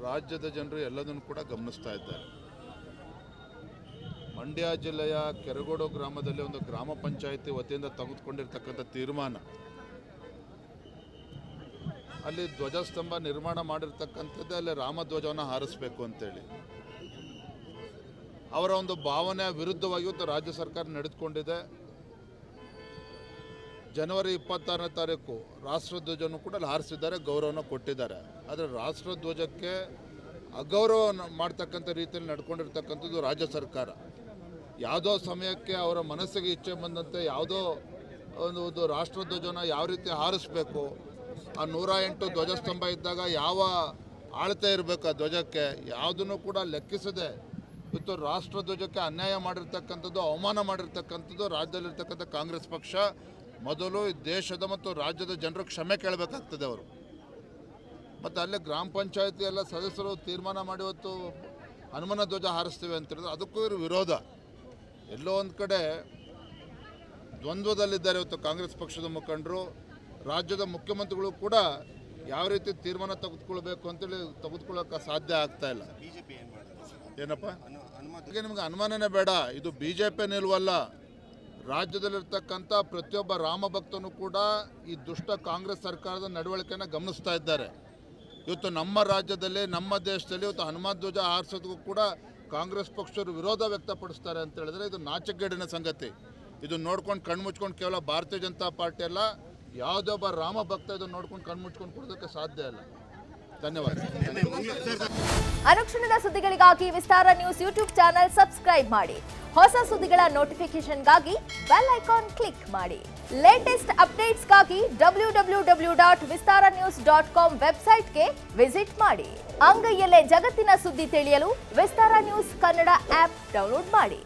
ರಾಜ್ಯದ ಜನರು ಎಲ್ಲದನ್ನು ಕೂಡ ಗಮನಿಸ್ತಾ ಇದ್ದಾರೆ. ಮಂಡ್ಯ ಜಿಲ್ಲೆಯ ಕೆರಗೋಡು ಗ್ರಾಮದಲ್ಲಿ ಒಂದು ಗ್ರಾಮ ಪಂಚಾಯಿತಿ ವತಿಯಿಂದ ತೆಗೆದುಕೊಂಡಿರ್ತಕ್ಕಂಥ ತೀರ್ಮಾನ, ಅಲ್ಲಿ ಧ್ವಜಸ್ತಂಭ ನಿರ್ಮಾಣ ಮಾಡಿರ್ತಕ್ಕಂಥದ್ದೇ ಅಲ್ಲಿ ರಾಮಧ್ವಜವನ್ನು ಹಾರಿಸಬೇಕು ಅಂತೇಳಿ ಅವರ ಒಂದು ಭಾವನೆಯ ವಿರುದ್ಧವಾಗಿ ಇವತ್ತು ರಾಜ್ಯ ಸರ್ಕಾರ ನಡೆದುಕೊಂಡಿದೆ. ಜನವರಿ 26ನೇ ತಾರೀಕು ರಾಷ್ಟ್ರಧ್ವಜವನ್ನು ಕೂಡ ಹಾರಿಸಿದ್ದಾರೆ, ಗೌರವನ ಕೊಟ್ಟಿದ್ದಾರೆ. ಆದರೆ ರಾಷ್ಟ್ರಧ್ವಜಕ್ಕೆ ಅಗೌರವ ಮಾಡ್ತಕ್ಕಂಥ ರೀತಿಯಲ್ಲಿ ನಡ್ಕೊಂಡಿರ್ತಕ್ಕಂಥದ್ದು ರಾಜ್ಯ ಸರ್ಕಾರ. ಯಾವುದೋ ಸಮಯಕ್ಕೆ ಅವರ ಮನಸ್ಸಿಗೆ ಇಚ್ಛೆ ಬಂದಂತೆ ಯಾವುದೋ ಒಂದು ರಾಷ್ಟ್ರಧ್ವಜನ ಯಾವ ರೀತಿ ಹಾರಿಸಬೇಕು, ಆ 108 ಧ್ವಜಸ್ತಂಭ ಇದ್ದಾಗ ಯಾವ ಆಳ್ತೆ ಇರಬೇಕು ಆ ಧ್ವಜಕ್ಕೆ, ಯಾವುದನ್ನು ಕೂಡ ಲೆಕ್ಕಿಸದೆ ಇವತ್ತು ರಾಷ್ಟ್ರಧ್ವಜಕ್ಕೆ ಅನ್ಯಾಯ ಮಾಡಿರ್ತಕ್ಕಂಥದ್ದು, ಅವಮಾನ ಮಾಡಿರ್ತಕ್ಕಂಥದ್ದು ರಾಜ್ಯದಲ್ಲಿರ್ತಕ್ಕಂಥ ಕಾಂಗ್ರೆಸ್ ಪಕ್ಷ. ಮೊದಲು ಈ ದೇಶದ ಮತ್ತು ರಾಜ್ಯದ ಜನರು ಕ್ಷಮೆ ಕೇಳಬೇಕಾಗ್ತದೆ ಅವರು. ಮತ್ತು ಅಲ್ಲೇ ಗ್ರಾಮ ಪಂಚಾಯತಿ ಎಲ್ಲ ಸದಸ್ಯರು ತೀರ್ಮಾನ ಮಾಡಿ ಇವತ್ತು ಹನುಮನ ಧ್ವಜ ಹಾರಿಸ್ತೀವಿ ಅಂತ ಹೇಳಿದ್ರೆ ಅದಕ್ಕೂ ಇವರು ವಿರೋಧ. ಎಲ್ಲೋ ಒಂದು ಕಡೆ ದ್ವಂದ್ವದಲ್ಲಿದ್ದಾರೆ ಇವತ್ತು ಕಾಂಗ್ರೆಸ್ ಪಕ್ಷದ ಮುಖಂಡರು. ರಾಜ್ಯದ ಮುಖ್ಯಮಂತ್ರಿಗಳು ಕೂಡ ಯಾವ ರೀತಿ ತೀರ್ಮಾನ ತೆಗೆದುಕೊಳ್ಬೇಕು ಅಂತೇಳಿ ತೆಗೆದುಕೊಳ್ಳೋಕೆ ಸಾಧ್ಯ ಆಗ್ತಾ ಇಲ್ಲ. ಏನಪ್ಪ ನಿಮಗೆ ಅನುಮಾನನೇ ಬೇಡ, ಇದು BJP ನಿಲ್ವಲ್ಲ. ರಾಜ್ಯದಲ್ಲಿರ್ತಕ್ಕಂಥ ಪ್ರತಿಯೊಬ್ಬ ರಾಮ ಭಕ್ತನೂ ಕೂಡ ಈ ದುಷ್ಟ ಕಾಂಗ್ರೆಸ್ ಸರ್ಕಾರದ ನಡವಳಿಕೆಯನ್ನು ಗಮನಿಸ್ತಾ ಇದ್ದಾರೆ. ಇವತ್ತು ನಮ್ಮ ರಾಜ್ಯದಲ್ಲಿ, ನಮ್ಮ ದೇಶದಲ್ಲಿ ಇವತ್ತು ಹನುಮ ಧ್ವಜ ಹಾರಿಸೋದಕ್ಕೂ ಕೂಡ ಕಾಂಗ್ರೆಸ್ ಪಕ್ಷರು ವಿರೋಧ ವ್ಯಕ್ತಪಡಿಸ್ತಾರೆ ಅಂತ ಹೇಳಿದ್ರೆ ಇದು ನಾಚಿಕೆಗೇಡಿನ ಸಂಗತಿ. ಇದು ನೋಡ್ಕೊಂಡು ಕಣ್ಮುಚ್ಕೊಂಡು ಕೇವಲ ಭಾರತೀಯ ಜನತಾ ಪಾರ್ಟಿ ಅಲ್ಲ, ಯಾವುದೇ ಒಬ್ಬ ರಾಮ ಭಕ್ತ ಇದನ್ನು ನೋಡ್ಕೊಂಡು ಕಣ್ಮುಚ್ಕೊಂಡು ಕೊಡೋದಕ್ಕೆ ಸಾಧ್ಯ ಇಲ್ಲ. ಧನ್ಯವಾದ. ಅನುಕ್ಷಣದ ಸುದ್ದಿಗಳಿಗಾಗಿ ವಿಸ್ತಾರ ನ್ಯೂಸ್ ಯೂಟ್ಯೂಬ್ ಚಾನೆಲ್ ಸಬ್ಸ್ಕ್ರೈಬ್ ಮಾಡಿ. ಹೊಸ ಸುದ್ದಿಗಳ ನೋಟಿಫಿಕೇಶನ್ಗಾಗಿ ಬೆಲ್ ಐಕಾನ್ ಕ್ಲಿಕ್ ಮಾಡಿ. ಲೇಟೆಸ್ಟ್ ಅಪ್ಡೇಟ್ಸ್ಗಾಗಿ www.vistaranews.com ವೆಬ್ಸೈಟ್ಗೆ ವಿಸಿಟ್ ಮಾಡಿ. ಅಂಗೈಯಲ್ಲೇ ಜಗತ್ತಿನ ಸುದ್ದಿ ತಿಳಿಯಲು ವಿಸ್ತಾರ ನ್ಯೂಸ್ ಕನ್ನಡ ಆಪ್ ಡೌನ್ಲೋಡ್ ಮಾಡಿ.